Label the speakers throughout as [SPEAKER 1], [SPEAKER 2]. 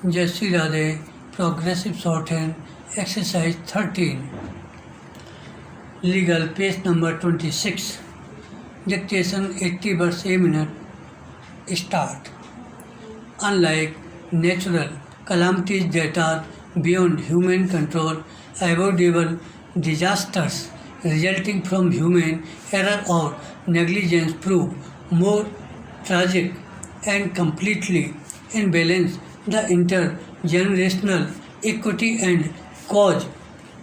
[SPEAKER 1] Shri Radhey, Progressive Shorthand, Exercise 13. Legal, page number 26. Dictation 80 words a minute. Start. Unlike natural calamities that are beyond human control, avoidable disasters resulting from human error or negligence prove more tragic and completely imbalance the intergenerational equity and cause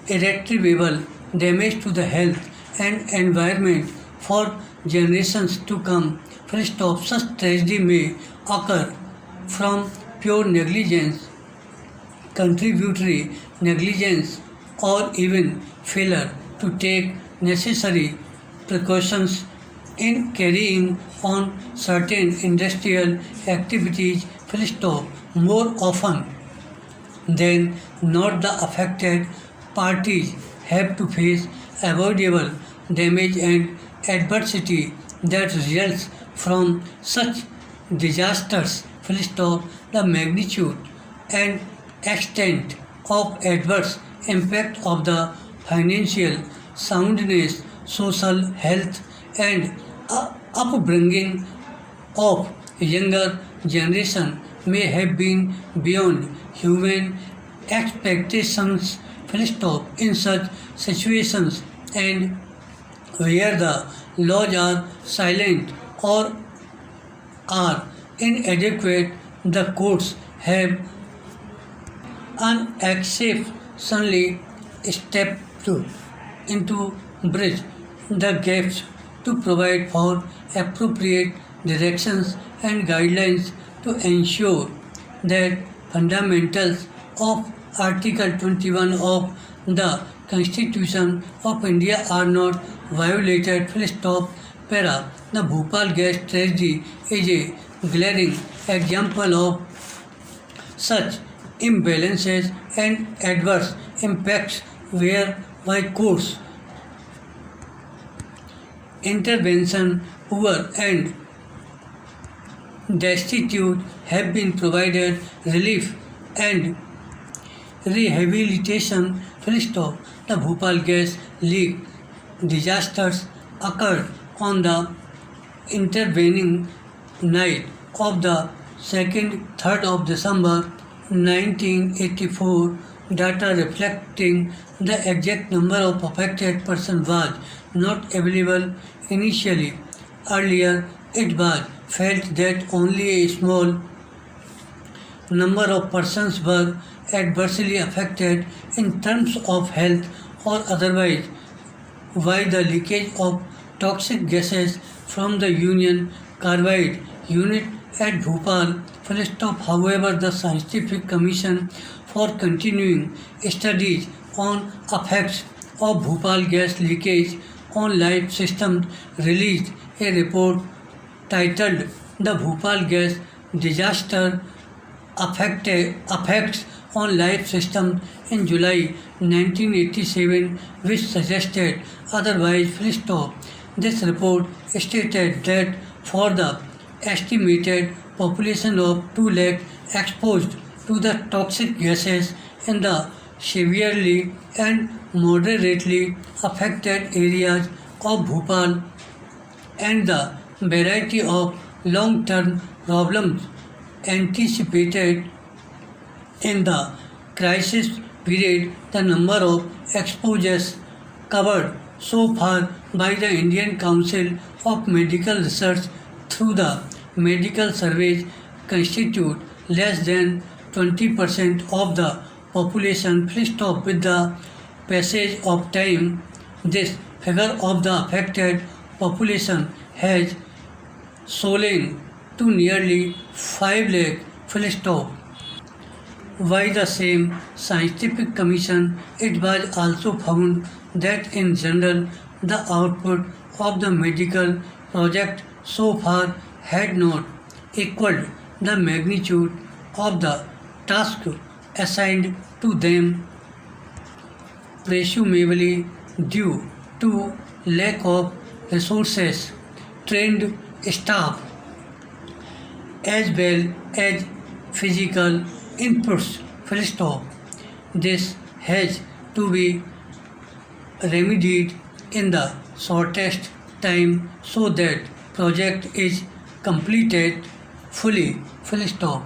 [SPEAKER 1] irretrievable damage to the health and environment for generations to come. First of such tragedy may occur from pure negligence, contributory negligence, or even failure to take necessary precautions in carrying on certain industrial activities. More often than not, the affected parties have to face avoidable damage and adversity that results from such disasters. The magnitude and extent of adverse impact of the financial soundness, social health, and upbringing of younger generation may have been beyond human expectations. In such situations, and where the laws are silent or are inadequate, the courts have unexceptionally stepped into bridge the gaps to provide for appropriate directions and guidelines to ensure that fundamentals of Article 21 of the Constitution of India are not violated. Para. The Bhopal gas tragedy is a glaring example of such imbalances and adverse impacts whereby courts intervention poor and destitute have been provided relief and rehabilitation. The Bhopal gas leak disasters occurred on the intervening night of the 3rd of December 1984. Data reflecting the exact number of affected persons was not available initially. Earlier, it was felt that only a small number of persons were adversely affected in terms of health or otherwise, why the leakage of toxic gases from the Union Carbide unit at Bhopal. However, the Scientific Commission for Continuing Studies on Effects of Bhopal Gas Leakage on Life Systems released a report titled The Bhopal Gas Disaster Effects on Life Systems in July 1987, which suggested otherwise. This report stated that for the estimated population of 2 lakh exposed to the toxic gases in the severely and moderately affected areas of Bhopal and the variety of long-term problems anticipated in the crisis period, the number of exposures covered so far by the Indian Council of Medical Research through the medical surveys constitute less than 20% of the population. With the passage of time, this figure of the affected population has swollen to nearly 5 lakh. By the same scientific commission, it was also found that in general, the output of the medical project so far had not equaled the magnitude of the task assigned to them, presumably due to lack of resources, trained staff, as well as physical inputs, full stop. This has to be remedied in the shortest time so that project is completed fully, full stop.